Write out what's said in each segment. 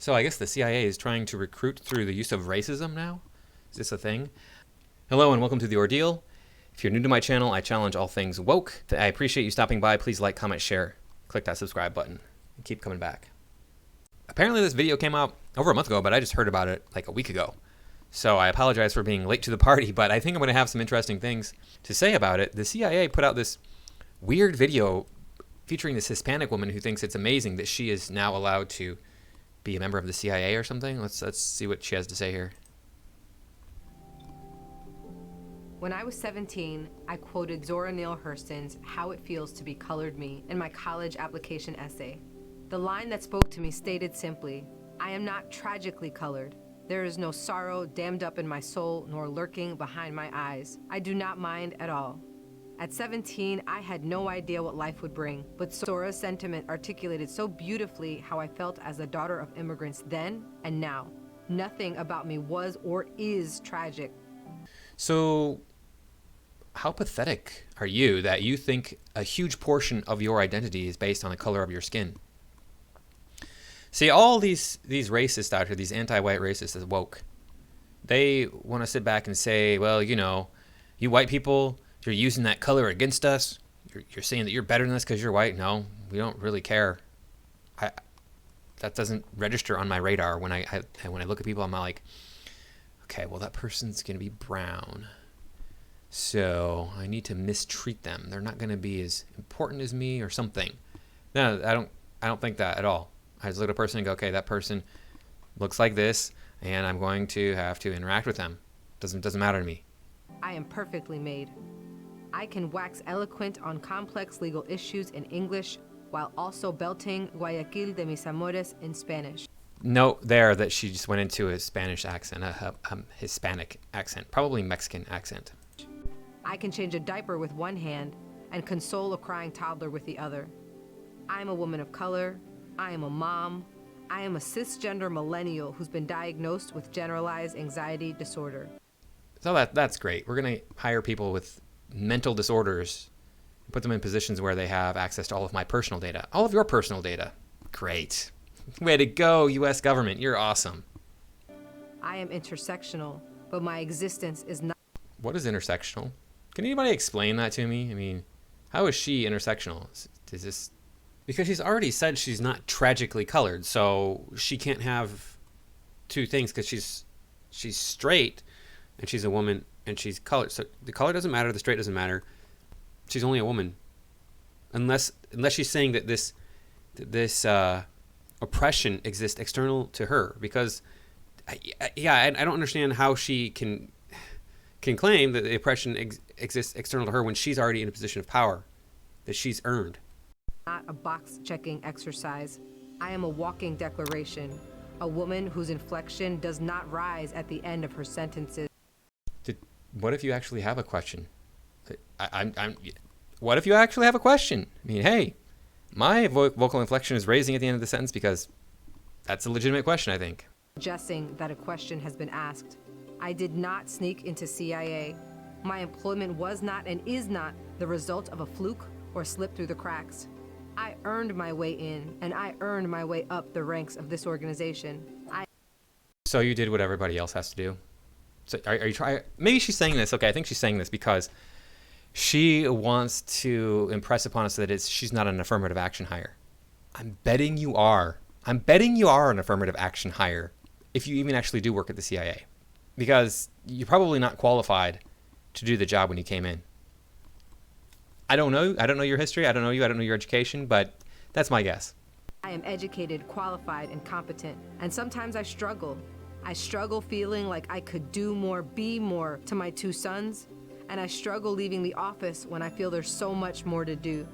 So I guess the CIA is trying to recruit through the use of racism now? Is this a thing? Hello and welcome to The Ordeal. If you're new to my channel, I challenge all things woke. I appreciate you stopping by. Please like, comment, share. Click that subscribe button and keep coming back. Apparently this video came out over a month ago, but I just heard about it like a week ago. So I apologize for being late to the party, but I think I'm going to have some interesting things to say about it. The CIA put out this weird video featuring this Hispanic woman who thinks it's amazing that she is now allowed to be a member of the CIA or something. Let's see what she has to say here. When I was 17, I quoted Zora Neale Hurston's How It Feels to Be Colored Me in my college application essay. The line that spoke to me stated simply, I am not tragically colored. There is no sorrow dammed up in my soul nor lurking behind my eyes. I do not mind at all. At 17, I had no idea what life would bring, but Zora's sentiment articulated so beautifully how I felt as a daughter of immigrants then and now. Nothing about me was or is tragic. So, how pathetic are you that you think a huge portion of your identity is based on the color of your skin? See, all these racists out here, these anti-white racists is woke. They want to sit back and say, well, you know, you white people, you're using that color against us. You're saying that you're better than us because you're white. No, we don't really care. That doesn't register on my radar. When I look at people, I'm like, okay, well, that person's going to be brown. So I need to mistreat them. They're not going to be as important as me or something. No, I don't think that at all. I just look at a person and go, okay, that person looks like this, and I'm going to have to interact with them. Doesn't matter to me. I am perfectly made. I can wax eloquent on complex legal issues in English while also belting Guayaquil de mis amores in Spanish. Note there that she just went into a Spanish accent, a Hispanic accent, probably Mexican accent. I can change a diaper with one hand and console a crying toddler with the other. I am a woman of color. I am a mom. I am a cisgender millennial who's been diagnosed with generalized anxiety disorder. So that's great. We're going to hire people with mental disorders, put them in positions where they have access to all of my personal data, all of your personal data. Great. Way to go, U.S. government. You're awesome. I am intersectional, but my existence is not. What is intersectional? Can anybody explain that to me? I mean, how is she intersectional? Is this... Because she's already said she's not tragically colored, so she can't have two things because she's straight and she's a woman and she's colored. So the color doesn't matter, the straight doesn't matter. She's only a woman. Unless she's saying that this oppression exists external to her, because I don't understand how she can claim that the oppression exists external to her when she's already in a position of power that she's earned. Not a box-checking exercise. I am a walking declaration, a woman whose inflection does not rise at the end of her sentences. What if you actually have a question? What if you actually have a question? I mean, hey, my vocal inflection is raising at the end of the sentence because that's a legitimate question, I think. Suggesting that a question has been asked. I did not sneak into CIA. My employment was not and is not the result of a fluke or slip through the cracks. I earned my way in, and I earned my way up the ranks of this organization. So you did what everybody else has to do? So are you trying? Maybe she's saying this. Okay, I think she's saying this because she wants to impress upon us that she's not an affirmative action hire. I'm betting you are. I'm betting you are an affirmative action hire if you even actually do work at the CIA, because you're probably not qualified to do the job when you came in. I don't know. I don't know your history. I don't know you. I don't know your education, but that's my guess. I am educated, qualified, and competent, and sometimes I struggle. I struggle feeling like I could do more, be more to my two sons, and I struggle leaving the office when I feel there's so much more to do.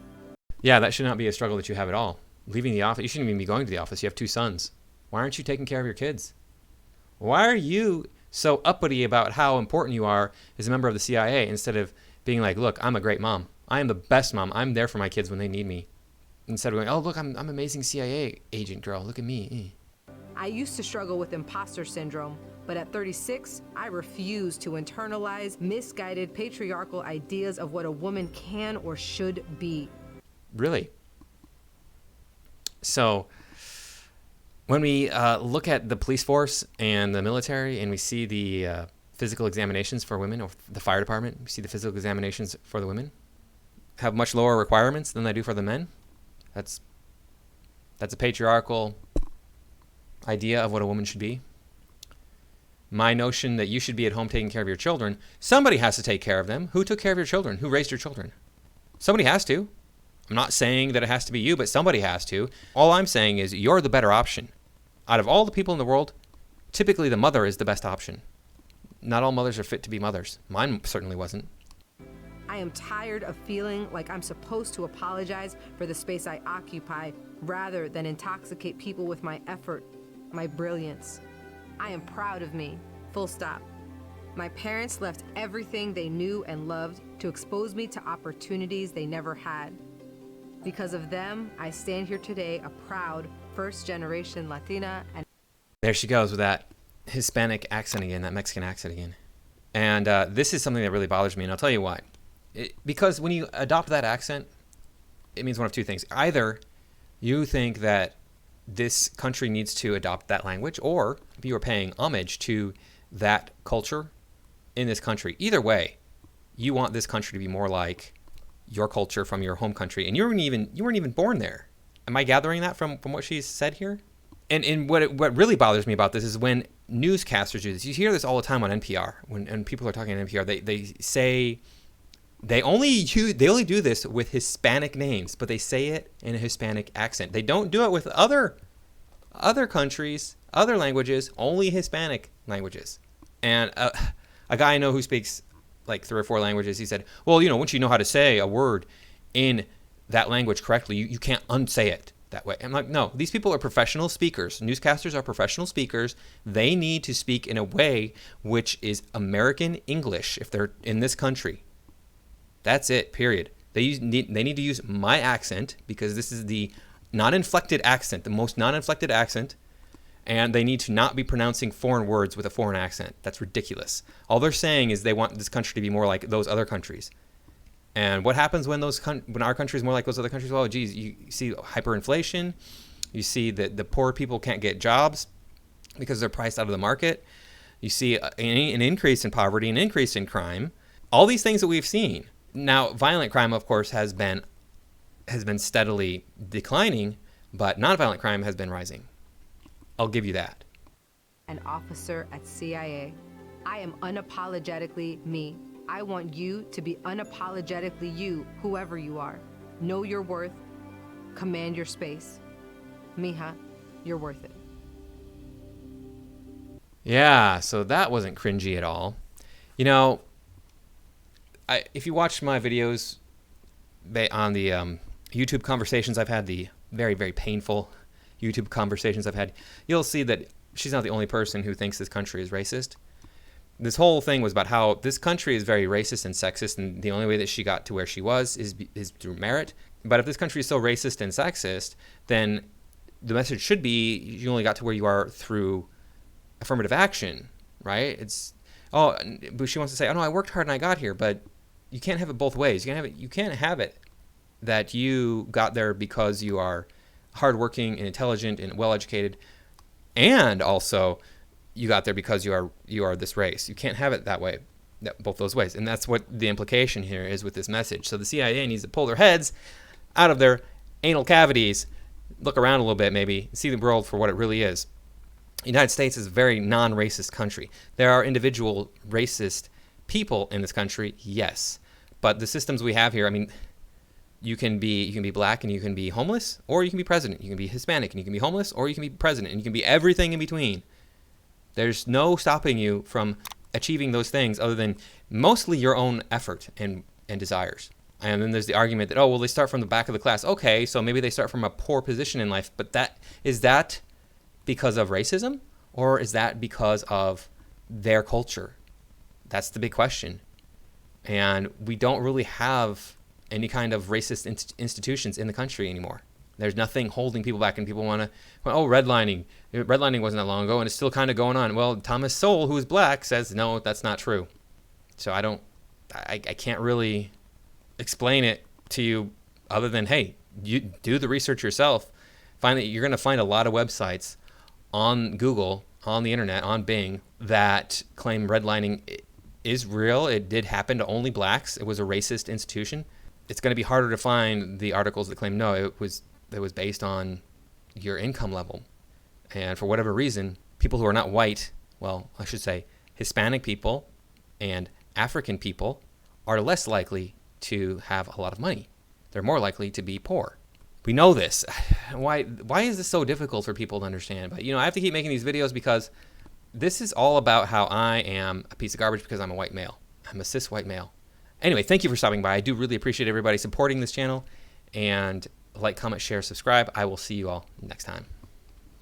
Yeah, that should not be a struggle that you have at all. Leaving the office, you shouldn't even be going to the office. You have two sons. Why aren't you taking care of your kids? Why are you so uppity about how important you are as a member of the CIA instead of being like, look, I'm a great mom. I am the best mom. I'm there for my kids when they need me. Instead of going, oh, look, I'm amazing CIA agent girl. Look at me. I used to struggle with imposter syndrome, but at 36, I refuse to internalize misguided patriarchal ideas of what a woman can or should be. Really? So When we look at the police force and the military, and we see the physical examinations for women, or the fire department, we see the physical examinations for the women have much lower requirements than they do for the men. That's a patriarchal idea of what a woman should be. My notion that you should be at home taking care of your children, somebody has to take care of them. Who took care of your children? Who raised your children? Somebody has to. I'm not saying that it has to be you, but somebody has to. All I'm saying is you're the better option. Out of all the people in the world, typically the mother is the best option. Not all mothers are fit to be mothers. Mine certainly wasn't. I am tired of feeling like I'm supposed to apologize for the space I occupy rather than intoxicate people with my effort, my brilliance. I am proud of me, full stop. My parents left everything they knew and loved to expose me to opportunities they never had. Because of them, I stand here today a proud first-generation Latina. And there she goes with that Hispanic accent again, that Mexican accent again. And this is something that really bothers me, and I'll tell you why. Because when you adopt that accent, it means one of two things. Either you think that this country needs to adopt that language, or you are paying homage to that culture in this country. Either way, you want this country to be more like your culture from your home country, and you weren't even born there. Am I gathering that from what she's said here? And what really bothers me about this is when newscasters do this. You hear this all the time on NPR. When people are talking on NPR, they say they only do this with Hispanic names, but they say it in a Hispanic accent. They don't do it with other countries, other languages, only Hispanic languages. And a guy I know who speaks like 3 or 4 languages, he said, well, once you know how to say a word in that language correctly, you can't unsay it that way. I'm like, no, these people are professional speakers. Newscasters are professional speakers. They need to speak in a way which is American English if they're in this country. That's it, period. They need to use my accent because this is the non-inflected accent, the most non-inflected accent. And they need to not be pronouncing foreign words with a foreign accent. That's ridiculous. All they're saying is they want this country to be more like those other countries. And what happens when our country is more like those other countries? Well, geez, you see hyperinflation. You see that the poor people can't get jobs because they're priced out of the market. You see an increase in poverty, an increase in crime. All these things that we've seen. Now, violent crime, of course, has been steadily declining, but nonviolent crime has been rising. I'll give you that. An officer at CIA. I am unapologetically me. I want you to be unapologetically you, whoever you are. Know your worth. Command your space. Mija, you're worth it. Yeah, so that wasn't cringy at all. If you watch my videos on the YouTube conversations I've had, the very, very painful YouTube conversations I've had, you'll see that she's not the only person who thinks this country is racist. This whole thing was about how this country is very racist and sexist, and the only way that she got to where she was is through merit. But if this country is so racist and sexist, then the message should be you only got to where you are through affirmative action, right? But she wants to say, oh no, I worked hard and I got here, but you can't have it both ways. You can't have it that you got there because you are hardworking and intelligent and well-educated, and also you got there because you are this race. You can't have it that way, both those ways. And that's what the implication here is with this message. So the CIA needs to pull their heads out of their anal cavities, look around a little bit maybe, see the world for what it really is. The United States is a very non-racist country. There are individual racist people in this country, yes. But the systems we have here, you can be black and you can be homeless, or you can be president. You can be Hispanic and you can be homeless, or you can be president, and you can be everything in between. There's no stopping you from achieving those things other than mostly your own effort and desires. And then there's the argument that, they start from the back of the class. Okay, so maybe they start from a poor position in life, but is that because of racism, or is that because of their culture? That's the big question. And we don't really have any kind of racist institutions in the country anymore. There's nothing holding people back, and people want to, redlining. Redlining wasn't that long ago, and it's still kind of going on. Well, Thomas Sowell, who is black, says, no, that's not true. So I can't really explain it to you other than, hey, you do the research yourself. You're going to find a lot of websites on Google, on the internet, on Bing, that claim redlining is real. It did happen to only blacks. It was a racist institution. It's going to be harder to find the articles that claim no, it was based on your income level. And for whatever reason, people who are not white, well, I should say Hispanic people and African people, are less likely to have a lot of money. They're more likely to be poor. We know this. Why is this so difficult for people to understand? But, I have to keep making these videos because this is all about how I am a piece of garbage because I'm a white male. I'm a cis white male. Anyway, thank you for stopping by. I do really appreciate everybody supporting this channel. And like, comment, share, subscribe. I will see you all next time.